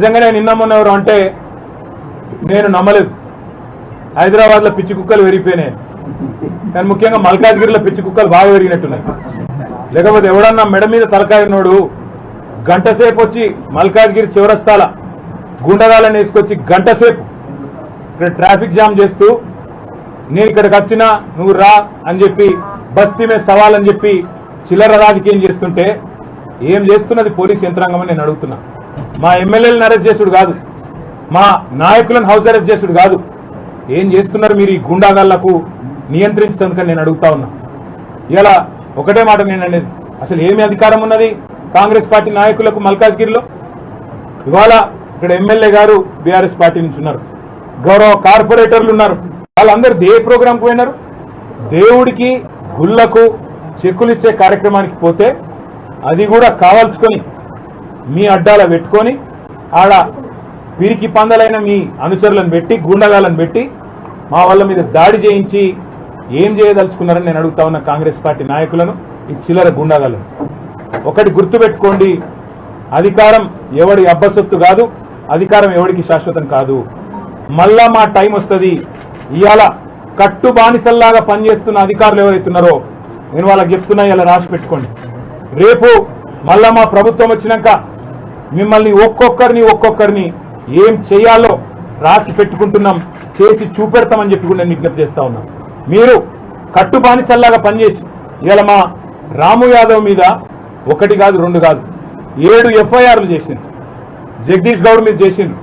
నిజంగానే నిన్న మొన్న ఎవరు అంటే నేను నమ్మలేదు. హైదరాబాద్లో పిచ్చి కుక్కలు పెరిగిపోయినాయి, కానీ ముఖ్యంగా మల్కాజ్గిరిలో పిచ్చి కుక్కలు బాగా పెరిగినట్టున్నాయి. లేకపోతే ఎవడన్నా మెడ మీద తలకాయనోడు గంట సేపు వచ్చి మల్కాజ్గిరి చివరస్తాల గుండగాలను వేసుకొచ్చి గంట సేపు ఇక్కడ ట్రాఫిక్ జామ్ చేస్తూ నేను ఇక్కడికి వచ్చినా నువ్వు రా అని చెప్పి బస్తీ మీద సవాల్ అని చెప్పి చిల్లర రాజకీయం చేస్తుంటే ఏం చేస్తున్నది పోలీస్ యంత్రాంగం అని నేను అడుగుతున్నా. మా ఎమ్మెల్యేలను అరెస్ట్ చేసుడు కాదు, మా నాయకులను హౌస్ అరెస్ట్ చేసుడు కాదు, ఏం చేస్తున్నారు మీరు ఈ గుండాగాళ్లకు నియంత్రించడానికి నేను అడుగుతా ఉన్నా. ఇలా ఒకటే మాట నేను అనేది, అసలు ఏమి అధికారం ఉన్నది కాంగ్రెస్ పార్టీ నాయకులకు మల్కాజ్గిరిలో? ఇవాళ ఇక్కడ ఎమ్మెల్యే గారు బీఆర్ఎస్ పార్టీ నుంచి ఉన్నారు, గౌరవ కార్పొరేటర్లు ఉన్నారు, వాళ్ళందరూ ఏ ప్రోగ్రాంకి పోయినారు? దేవుడికి గుళ్లకు చెక్కులు ఇచ్చే కార్యక్రమానికి పోతే అది కూడా కావాల్సుకొని మీ అడ్డాల పెట్టుకొని ఆడ పిరికి పందలైన మీ అనుచరులను పెట్టి గుండగాలను పెట్టి మా వాళ్ళ మీద దాడి చేయించి ఏం చేయదలుచుకున్నారని నేను అడుగుతా ఉన్న కాంగ్రెస్ పార్టీ నాయకులను, ఈ చిల్లర గుండగాలను. ఒకటి గుర్తుపెట్టుకోండి, అధికారం ఎవడి అబ్బసొత్తు కాదు, అధికారం ఎవడికి శాశ్వతం కాదు. మళ్ళా మా టైం వస్తుంది. ఇవాళ కట్టు బానిసల్లాగా పనిచేస్తున్న అధికారులు ఎవరైతున్నారో నేను వాళ్ళకి చెప్తున్నా, ఇలా రాసి పెట్టుకోండి. రేపు మళ్ళా మా ప్రభుత్వం వచ్చినాక మిమ్మల్ని ఒక్కొక్కరిని ఏం చేయాలో రాసి పెట్టుకుంటున్నాం, చేసి చూపెడతామని చెప్పి కూడా నేను విజ్ఞప్తి చేస్తా ఉన్నాం. మీరు కట్టు బానిసల్లాగా పనిచేసి ఇవాళ మా రాము యాదవ్ మీద 1 కాదు 2 కాదు 7 ఎఫ్ఐఆర్లు చేసిండ్రు. జగదీష్ గౌడ్ మీద చేసిండ్రు,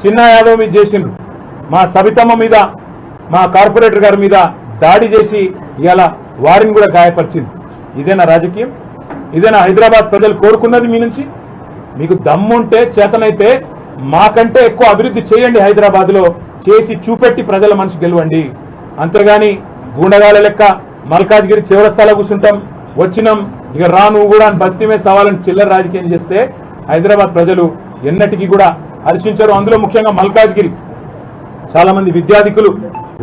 చిన్న యాదవ్ మీద చేసిండ్రు, మా సబితమ్మ మీద, మా కార్పొరేటర్ గారి మీద దాడి చేసి ఇవాళ వారిని కూడా గాయపరిచింది. ఇదేనా రాజకీయం? ఇదేనా హైదరాబాద్ ప్రజలు కోరుకున్నది మీ నుంచి? మీకు దమ్ముంటే చేతనైతే మాకంటే ఎక్కువ అభివృద్ధి చేయండి, హైదరాబాద్లో చేసి చూపెట్టి ప్రజల మనసు గెలవండి. అంతేగాని గూండగాల లెక్క మల్కాజ్గిరి చివరస్తాలో కూర్చుంటాం, వచ్చినాం ఇక రా నువ్వు కూడా బస్తీ మీద సవాలని చిల్లర రాజకీయం చేస్తే హైదరాబాద్ ప్రజలు ఎన్నటికీ కూడా హర్షించరు. అందులో ముఖ్యంగా మల్కాజ్గిరి చాలా మంది విద్యాధికులు,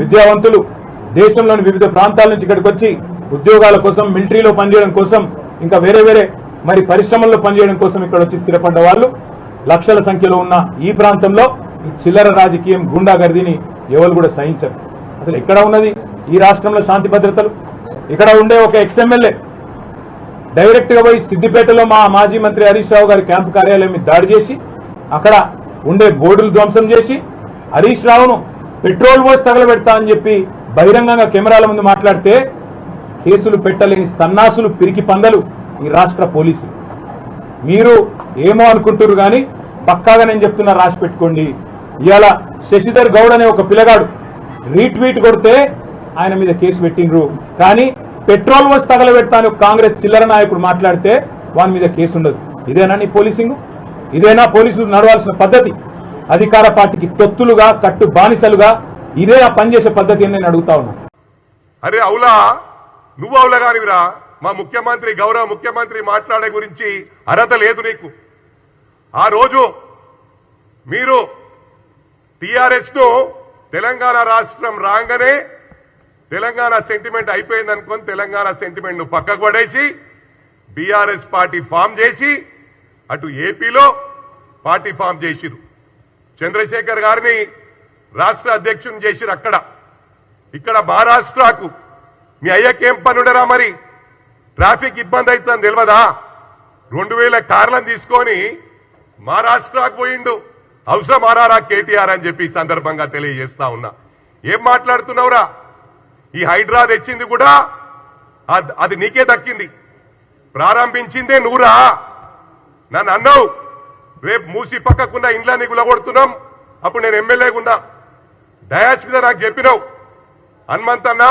విద్యావంతులు దేశంలోని వివిధ ప్రాంతాల నుంచి ఇక్కడికి వచ్చి ఉద్యోగాల కోసం, మిలిటరీలో పనిచేయడం కోసం, ఇంకా వేరే మరి పరిశ్రమల్లో పనిచేయడం కోసం ఇక్కడ వచ్చి స్థిరపడ్డ వాళ్ళు లక్షల సంఖ్యలో ఉన్న ఈ ప్రాంతంలో ఈ చిల్లర రాజకీయం, గుండాగర్దిని ఎవరు కూడా సహించరు. అసలు ఎక్కడ ఉన్నది ఈ రాష్ట్రంలో శాంతి భద్రతలు? ఇక్కడ ఉండే ఒక ఎక్స్ఎమ్మెల్యే డైరెక్ట్ గా పోయి సిద్దిపేటలో మా మాజీ మంత్రి హరీష్ రావు గారి క్యాంపు కార్యాలయం మీద దాడి చేసి అక్కడ ఉండే బోర్డులు ధ్వంసం చేసి హరీష్ రావును పెట్రోల్ పోసి తగలబెడతా అని చెప్పి బహిరంగంగా కెమెరాల ముందు మాట్లాడితే కేసులు పెట్టలేని సన్నాసులు, పిరికి పందలు ఈ రాష్ట్ర పోలీసులు. మీరు ఏమో అనుకుంటున్నారు కానీ పక్కాగా నేను చెప్తున్నా, రాసి పెట్టుకోండి. ఇవాళ శశిధర్ గౌడ్ అనే ఒక పిల్లగాడు రీట్వీట్ కొడితే ఆయన మీద కేసు పెట్టిండ్రు, కానీ పెట్రోల్ పోసి తగలబెడతా అని కాంగ్రెస్ చిల్లర నాయకుడు మాట్లాడితే వాని మీద కేసు ఉండదు. ఇదేనా నీ పోలీసింగ్? ఇదేనా పోలీసులు నడవాల్సిన పద్ధతి? అధికార పార్టీకి తొత్తులుగా, కట్టు బానిసలుగా ఇదే ఆ పనిచేసే పద్ధతి అని నేను అడుగుతా ఉన్నా. అరే అవులా, నువ్వు అవులా కానివిరా, మా ముఖ్యమంత్రి, గౌరవ ముఖ్యమంత్రి మాట్లాడే గురించి అర్హత లేదు నీకు. ఆ రోజు మీరు టిఆర్ఎస్ ను తెలంగాణ రాష్ట్రం రాగానే తెలంగాణ సెంటిమెంట్ అయిపోయింది అనుకొని తెలంగాణ సెంటిమెంట్ ను పక్కకు పడేసి బీఆర్ఎస్ పార్టీ ఫామ్ చేసి అటు ఏపీలో పార్టీ ఫామ్ చేసిరు. చంద్రశేఖర్ గారిని రాష్ట్ర అధ్యక్షుని చేసిరు. ఇక్కడ మహారాష్ట్రకు మీ అయ్యకేం పనుడరా? మరి ట్రాఫిక్ ఇబ్బంది అవుతుందని తెలియదా? 2000 కార్లను తీసుకొని మహారాష్ట్రకు పోయిండు. అవసరం ఆరారా కేటీఆర్ అని చెప్పి సందర్భంగా తెలియజేస్తా ఉన్నా. ఏం మాట్లాడుతున్నావురా? ఈ హైడ్రా తెచ్చింది కూడా అది నీకే దక్కింది, ప్రారంభించిందే నువ్వురా. నన్ను అన్నావు రేపు మూసి పక్కకున్న ఇండ్లని గులగొడుతున్నాం, అప్పుడు నేను ఎమ్మెల్యేగా ఉన్నా. డయాస్ మీద నాకు చెప్పినావు, హనుమంతన్నా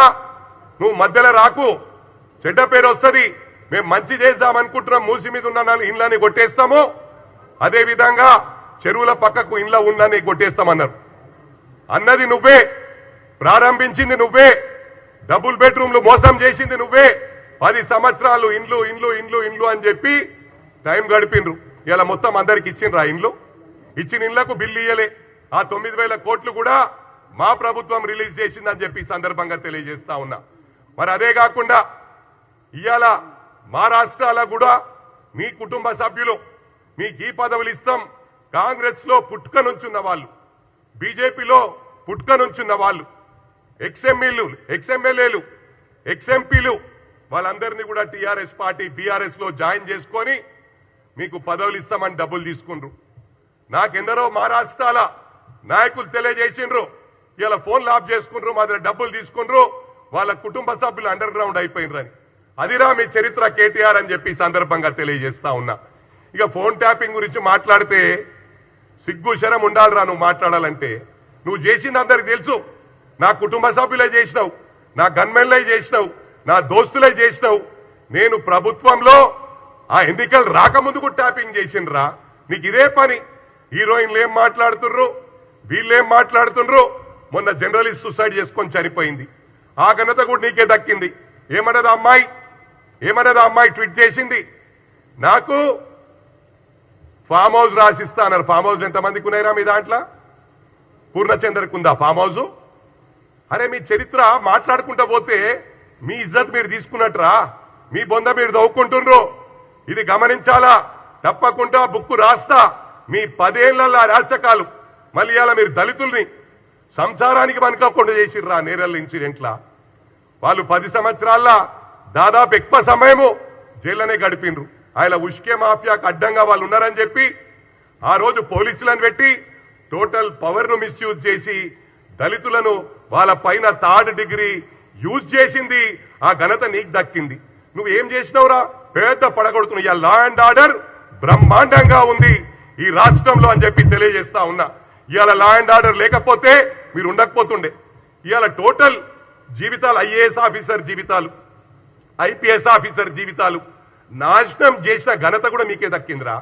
నువ్వు మధ్యలో రాకు, చెడ్డ పేరు వస్తుంది, మేము మంచి చేద్దామనుకుంటున్నాం, మూసి మీద ఉన్న ఇండ్లని కొట్టేస్తాము, అదేవిధంగా చెరువుల పక్కకు ఇండ్ల ఉందని కొట్టేస్తామన్నారు. అన్నది నువ్వే, ప్రారంభించింది నువ్వే, డబుల్ బెడ్రూమ్లు మోసం చేసింది నువ్వే. 10 సంవత్సరాలు ఇండ్లు ఇండ్లు ఇండ్లు ఇండ్లు అని చెప్పి టైం గడిపిండ్రు. ఇలా మొత్తం అందరికి ఇచ్చిండ్రు. ఆ ఇండ్లు ఇచ్చిన ఇండ్లకు బిల్లు ఇయ్యలే. ఆ 9,000 కోట్లు కూడా మా ప్రభుత్వం రిలీజ్ చేసిందని చెప్పి సందర్భంగా తెలియజేస్తా ఉన్నా. మరి అదే కాకుండా ఇవాళ మా రాష్ట్రాల కూడా మీ కుటుంబ సభ్యులు మీకు ఈ పదవులు ఇస్తాం, కాంగ్రెస్ లో పుట్టుకనుంచున్న వాళ్ళు, బీజేపీలో పుట్టుకనుంచున్న వాళ్ళు, ఎక్స్ఎమ్మెల్యేలు, ఎక్స్ఎంపీలు వాళ్ళందరినీ కూడా టీఆర్ఎస్ పార్టీ బీఆర్ఎస్ లో జాయిన్ చేసుకొని మీకు పదవులు ఇస్తామని డబ్బులు తీసుకుండ్రు. నాకెందరో మహారాష్ట్రాల నాయకులు తెలియజేసిండ్రు, ఇలా ఫోన్లు ఆఫ్ చేసుకుండ్రు, మా దగ్గర డబ్బులు తీసుకుండ్రు, వాళ్ళ కుటుంబ సభ్యులు అండర్ గ్రౌండ్ అయిపోయినరని. అదిరా మీ చరిత్ర కేటీఆర్ అని చెప్పి సందర్భంగా తెలియజేస్తా ఉన్నా. ఇక ఫోన్ ట్యాపింగ్ గురించి మాట్లాడితే సిగ్గు శరం ఉండాలిరా నువ్వు మాట్లాడాలంటే. నువ్వు చేసింది అందరికి తెలుసు. నా కుటుంబ సభ్యులే చేసినావు, నా గన్మెన్లే చేసినావు, నా దోస్తులే చేసినావు. నేను ప్రభుత్వంలో ఆ ఎన్నికలు రాకముందు కూడా ట్యాపింగ్ చేసిండ్రా. నీకు ఇదే పని. హీరోయిన్లు ఏం మాట్లాడుతుర్రు, వీళ్ళేం మాట్లాడుతుండ్రు. మొన్న జర్నలిస్ట్ సూసైడ్ చేసుకొని చనిపోయింది, ఆ ఘనత కూడా నీకే దక్కింది. ఏమన్నది అమ్మాయి ట్వీట్ చేసింది, నాకు ఫామ్ హౌస్ రాసిస్తా అన్నారు. ఫామ్ హౌస్ ఎంతమందికి ఉన్నాయిరా మీ దాంట్లో? పూర్ణచంద్రకు ఉందా ఫామ్ హౌస్? అరే మీ చరిత్ర మాట్లాడుకుంటా పోతే మీ ఇజ్జత్ మీరు తీసుకున్నట్రా, మీ బొంద మీరు దవ్వుకుంటుండ్రు. ఇది గమనించాలా. తప్పకుండా బుక్కు రాస్తా. మీ 10 ఏళ్ల రాచకాలు మళ్ళీ అలా మీరు దళితుల్ని సంసారానికి మనకోకుండా చేసిర్రా. నేరల్ ఇన్సిడెంట్లా వాళ్ళు 10 సంవత్సరాల దాదాపు ఎక్కువ సమయము జైల్లోనే గడిపిండ్రు. ఆయన ఉష్కే మాఫియాకు అడ్డంగా వాళ్ళు ఉన్నారని చెప్పి ఆ రోజు పోలీసులను పెట్టి టోటల్ పవర్ ను మిస్యూజ్ చేసి దళితులను వాళ్ళ పైన 3rd డిగ్రీ యూజ్ చేసింది. ఆ ఘనత నీకు దక్కింది. నువ్వు ఏం చేసినావురా? పెద్ద పడగొడుతున్నావు. ఇవాళ లా అండ్ ఆర్డర్ బ్రహ్మాండంగా ఉంది ఈ రాష్ట్రంలో అని చెప్పి తెలియజేస్తా ఉన్నా. ఇవాళ లా అండ్ ఆర్డర్ లేకపోతే మీరు ఉండకపోతుండే. ఇవాళ టోటల్ జీవితాలు, ఐఏఎస్ ఆఫీసర్ జీవితాలు, ఐపీఎస్ ఆఫీసర్ జీవితాలు నాశనం చేసిన ఘనత కూడా మీకే దక్కిందిరా.